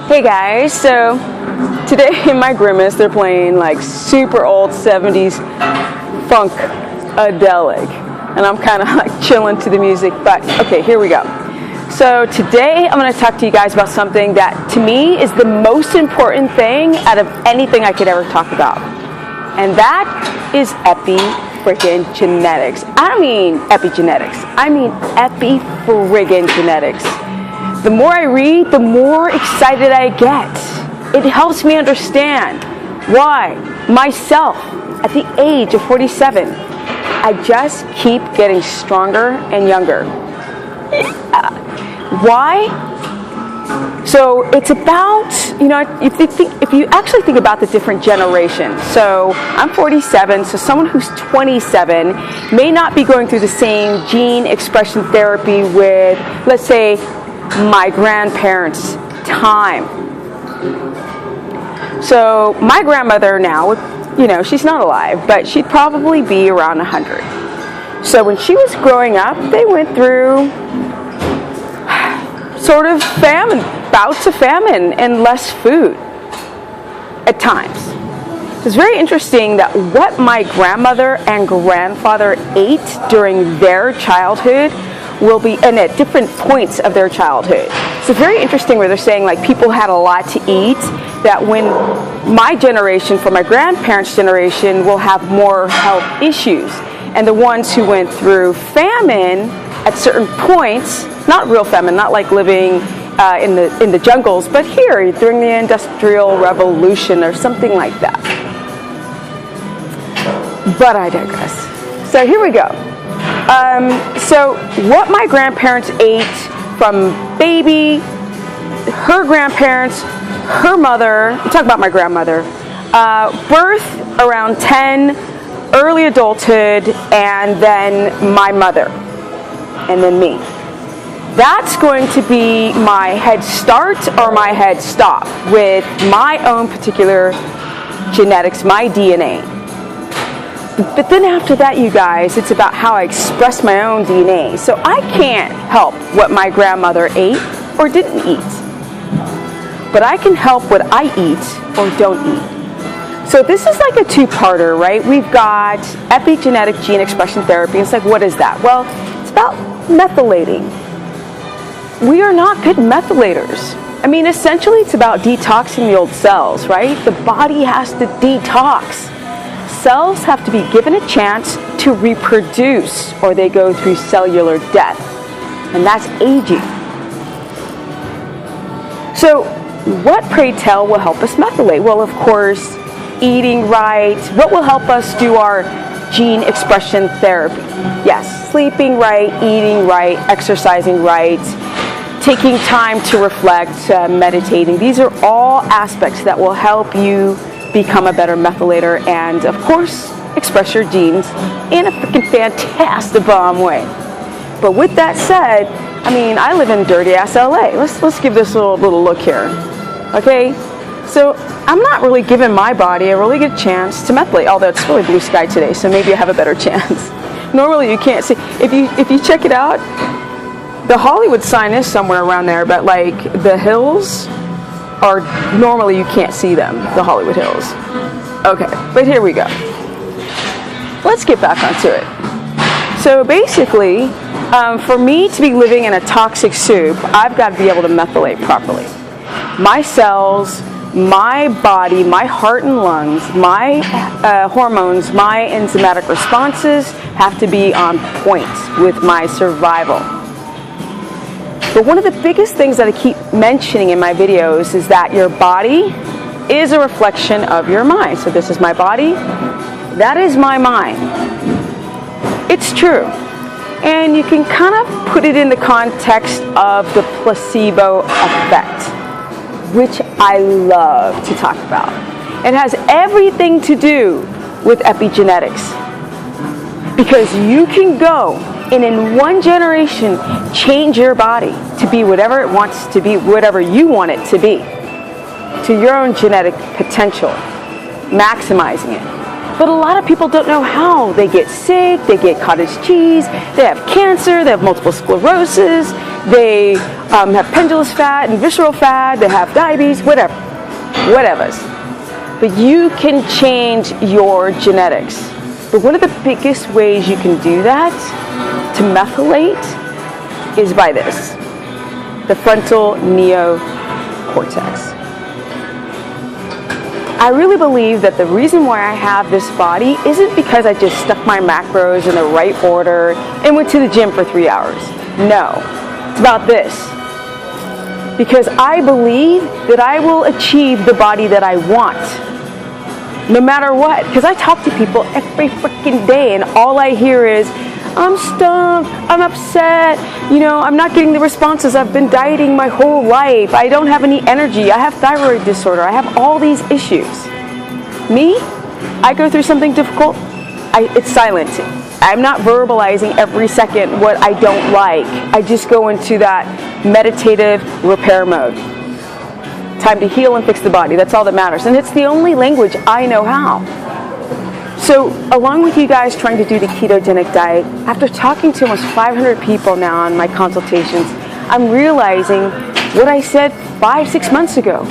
Hey guys, so today in my Grimace they're playing like super old 70s funkadelic, and I'm kind of like chilling to the music, but okay, here we go. So today I'm going to talk to you guys about something that to me is the most important thing out of anything I could ever talk about, and that is epi-friggin-genetics. I don't mean epigenetics, I mean epi-friggin-genetics. The more I read, the more excited I get. It helps me understand why myself, at the age of 47, I just keep getting stronger and younger. Why? So it's about, if you actually think about the different generations. So I'm 47, so someone who's 27 may not be going through the same gene expression therapy with, let's say, my grandparents' time. So my grandmother now, she's not alive, but she'd probably be around 100. So when she was growing up, they went through sort of famine, bouts of famine and less food at times. It's very interesting that what my grandmother and grandfather ate during their childhood will be, and at different points of their childhood. So it's very interesting where they're saying like people had a lot to eat, that when my generation, for my grandparents' generation, will have more health issues. And the ones who went through famine at certain points, not real famine, not like living in the jungles, but here during the Industrial Revolution or something like that. But I digress. So here we go. So what my grandparents ate from baby, her grandparents, her mother, I'm talking about my grandmother, birth around 10, early adulthood, and then my mother, and then me. That's going to be my head start or my head stop with my own particular genetics, my DNA. But then after that, you guys, it's about how I express my own DNA. So I can't help what my grandmother ate or didn't eat. But I can help what I eat or don't eat. So this is like a two-parter, right? We've got epigenetic gene expression therapy. It's like, what is that? Well, it's about methylating. We are not good methylators. I mean, essentially, it's about detoxing the old cells, right? The body has to detox. Cells have to be given a chance to reproduce, or they go through cellular death, and that's aging. So what, pray tell, will help us methylate? Well, of course, eating right. What will help us do our gene expression therapy? Yes, sleeping right, eating right, exercising right, taking time to reflect, meditating. These are all aspects that will help you become a better methylator and, of course, express your genes in a freaking fantastic bomb way. But with that said, I mean, I live in dirty-ass LA. Let's give this a little look here. Okay? So I'm not really giving my body a really good chance to methylate, although it's really blue sky today, so maybe I have a better chance. Normally you can't see. If you check it out, the Hollywood sign is somewhere around there, but like the hills are normally you can't see them, the Hollywood Hills. Okay, but here we go. Let's get back onto it. So basically, for me to be living in a toxic soup, I've got to be able to methylate properly. My cells, my body, my heart and lungs, my hormones, my enzymatic responses have to be on point with my survival. But one of the biggest things that I keep mentioning in my videos is that your body is a reflection of your mind. So this is my body, that is my mind. It's true. And you can kind of put it in the context of the placebo effect, which I love to talk about. It has everything to do with epigenetics. Because you can go and in one generation change your body to be whatever it wants to be, whatever you want it to be, to your own genetic potential, maximizing it. But a lot of people don't know how. They get sick, they get cottage cheese, they have cancer, they have multiple sclerosis, they have pendulous fat and visceral fat, they have diabetes, whatever. But you can change your genetics. But one of the biggest ways you can do that, to methylate, is by this, the frontal neocortex. I really believe that the reason why I have this body isn't because I just stuck my macros in the right order and went to the gym for 3 hours. No, it's about this. Because I believe that I will achieve the body that I want, no matter what. Because I talk to people every freaking day, and all I hear is, I'm stumped, I'm upset, I'm not getting the responses. I've been dieting my whole life. I don't have any energy. I have thyroid disorder. I have all these issues. Me, I go through something difficult, it's silent. I'm not verbalizing every second what I don't like. I just go into that meditative repair mode. Time to heal and fix the body. That's all that matters. And it's the only language I know how. So, along with you guys trying to do the ketogenic diet, after talking to almost 500 people now on my consultations, I'm realizing what I said 5-6 months ago.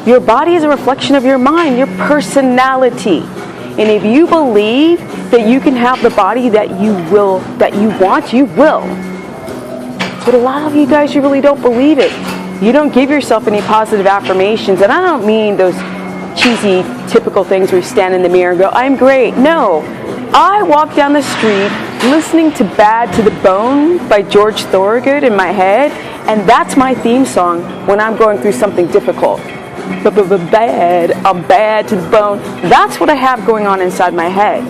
Your body is a reflection of your mind, your personality. And if you believe that you can have the body that you want, you will. But a lot of you guys, you really don't believe it. You don't give yourself any positive affirmations. And I don't mean those cheesy, typical things where you stand in the mirror and go, I'm great. No. I walk down the street listening to Bad to the Bone by George Thorogood in my head, and that's my theme song when I'm going through something difficult. Bad, I'm bad to the bone. That's what I have going on inside my head,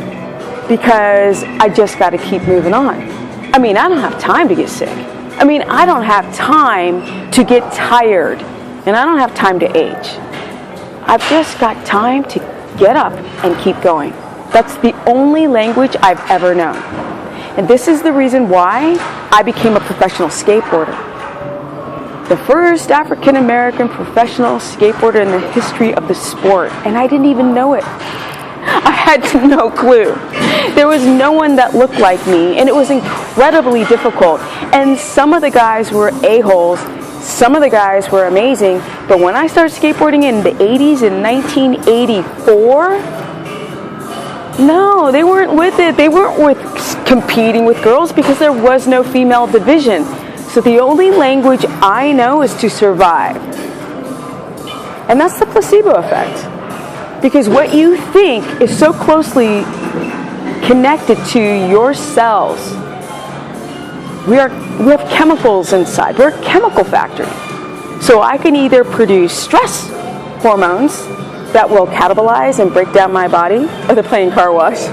because I just got to keep moving on. I mean, I don't have time to get sick. I mean, I don't have time to get tired, and I don't have time to age. I've just got time to get up and keep going. That's the only language I've ever known. And this is the reason why I became a professional skateboarder. The first African-American professional skateboarder in the history of the sport. And I didn't even know it. I had no clue. There was no one that looked like me, and it was incredibly difficult. And some of the guys were a-holes. Some of the guys were amazing, but when I started skateboarding in the 80s, in 1984, no, they weren't with it. They weren't with competing with girls because there was no female division. So the only language I know is to survive. And that's the placebo effect. Because what you think is so closely connected to your cells. We have chemicals inside. We're a chemical factory. So I can either produce stress hormones that will catabolize and break down my body, or they're playing car wash.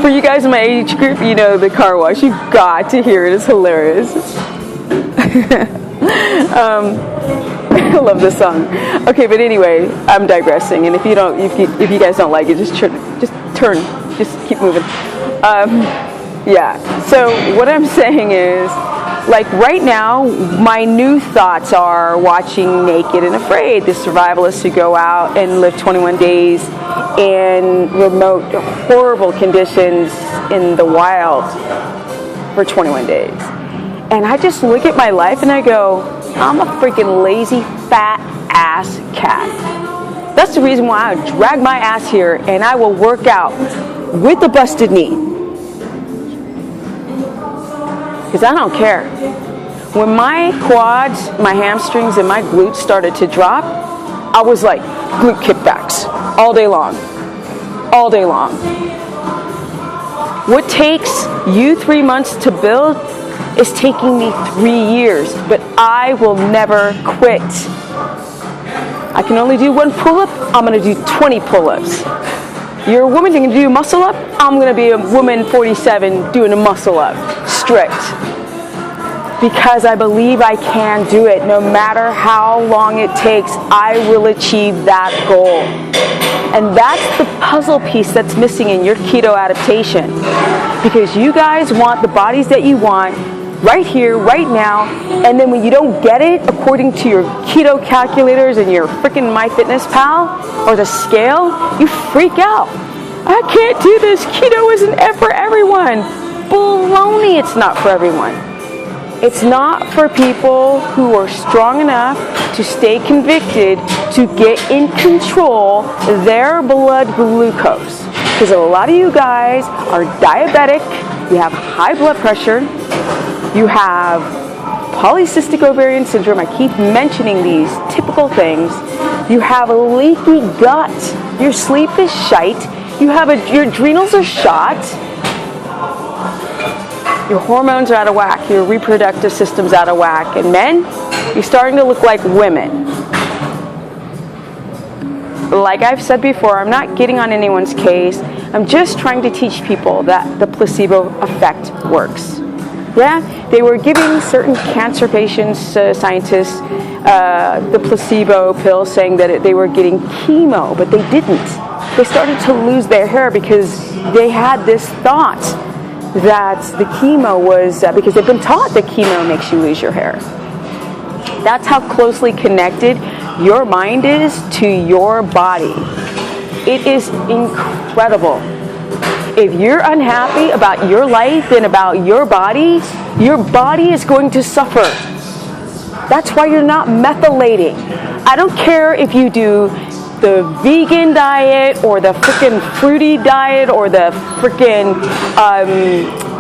For you guys in my age group, you know the car wash. You've got to hear it. It's hilarious. I love this song. Okay, but anyway, I'm digressing. And if you guys don't like it, just keep moving. Yeah, so what I'm saying is, like right now, my new thoughts are watching Naked and Afraid, the survivalists who go out and live 21 days in remote, horrible conditions in the wild for 21 days. And I just look at my life and I go, I'm a freaking lazy, fat ass cat. That's the reason why I drag my ass here and I will work out with a busted knee. Because I don't care. When my quads, my hamstrings, and my glutes started to drop, I was like, glute kickbacks all day long. All day long. What takes you 3 months to build is taking me 3 years, but I will never quit. I can only do 1 pull-up, I'm going to do 20 pull-ups. You're a woman, you're going to do a muscle-up, I'm going to be a woman 47 doing a muscle-up. Strict. Because I believe I can do it. No matter how long it takes, I will achieve that goal. And that's the puzzle piece that's missing in your keto adaptation. Because you guys want the bodies that you want right here, right now, and then when you don't get it according to your keto calculators and your freaking MyFitnessPal or the scale, you freak out. I can't do this. Keto isn't for everyone. Baloney, it's not for everyone. It's not for people who are strong enough to stay convicted to get in control their blood glucose. Because a lot of you guys are diabetic, you have high blood pressure, you have polycystic ovarian syndrome. I keep mentioning these typical things. You have a leaky gut, your sleep is shite, your adrenals are shot, your hormones are out of whack, your reproductive system's out of whack, and men, you're starting to look like women. Like I've said before, I'm not getting on anyone's case. I'm just trying to teach people that the placebo effect works. Yeah, they were giving certain cancer patients, scientists, the placebo pill, saying that they were getting chemo, but they didn't. They started to lose their hair because they had this thought that the chemo was, because they've been taught that chemo makes you lose your hair. That's how closely connected your mind is to your body. It is incredible. If you're unhappy about your life and about your body is going to suffer. That's why you're not methylating. I don't care if you do the vegan diet or the freaking fruity diet or the freaking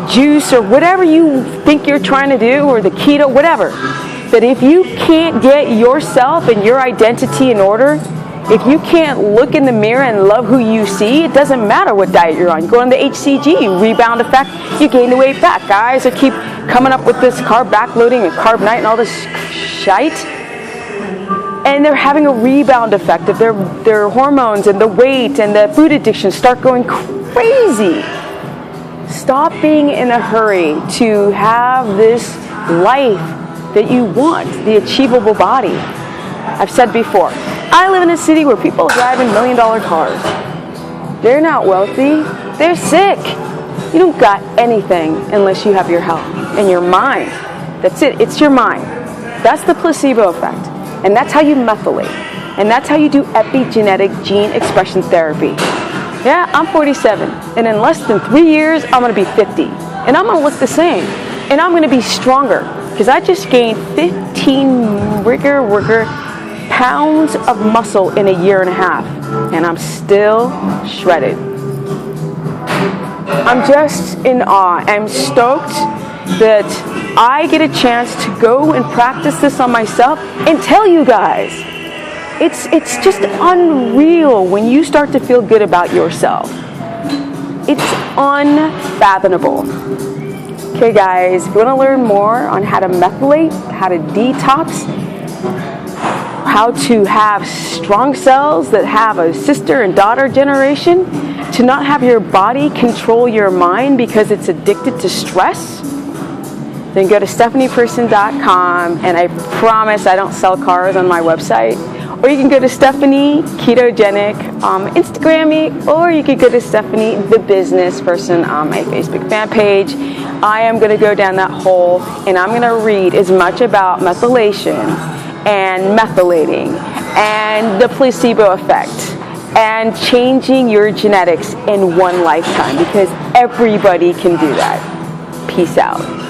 juice or whatever you think you're trying to do, or the keto, whatever. But if you can't get yourself and your identity in order, if you can't look in the mirror and love who you see, it doesn't matter what diet you're on. You go on the HCG, rebound effect, you gain the weight back. Guys that keep coming up with this carb backloading and carb night and all this shite, and they're having a rebound effect of their hormones and the weight and the food addiction start going crazy. Stop being in a hurry to have this life that you want, the achievable body. I've said before, I live in a city where people drive in $1 million cars. They're not wealthy, they're sick. You don't got anything unless you have your health and your mind. That's it, it's your mind. That's the placebo effect. And that's how you methylate. And that's how you do epigenetic gene expression therapy. Yeah, I'm 47. And in less than 3 years, I'm going to be 50. And I'm going to look the same. And I'm going to be stronger. Because I just gained 15 pounds of muscle in a year and a half. And I'm still shredded. I'm just in awe. I'm stoked that I get a chance to go and practice this on myself and tell you guys. It's just unreal when you start to feel good about yourself. It's unfathomable. Okay guys, if you want to learn more on how to methylate, how to detox, how to have strong cells that have a sister and daughter generation, to not have your body control your mind because it's addicted to stress, then go to stephanieperson.com, and I promise I don't sell cars on my website. Or you can go to Stephanie Ketogenic, Instagram me, or you could go to Stephanie the Business Person on my Facebook fan page. I am going to go down that hole, and I'm going to read as much about methylation and methylating and the placebo effect and changing your genetics in one lifetime, because everybody can do that. Peace out.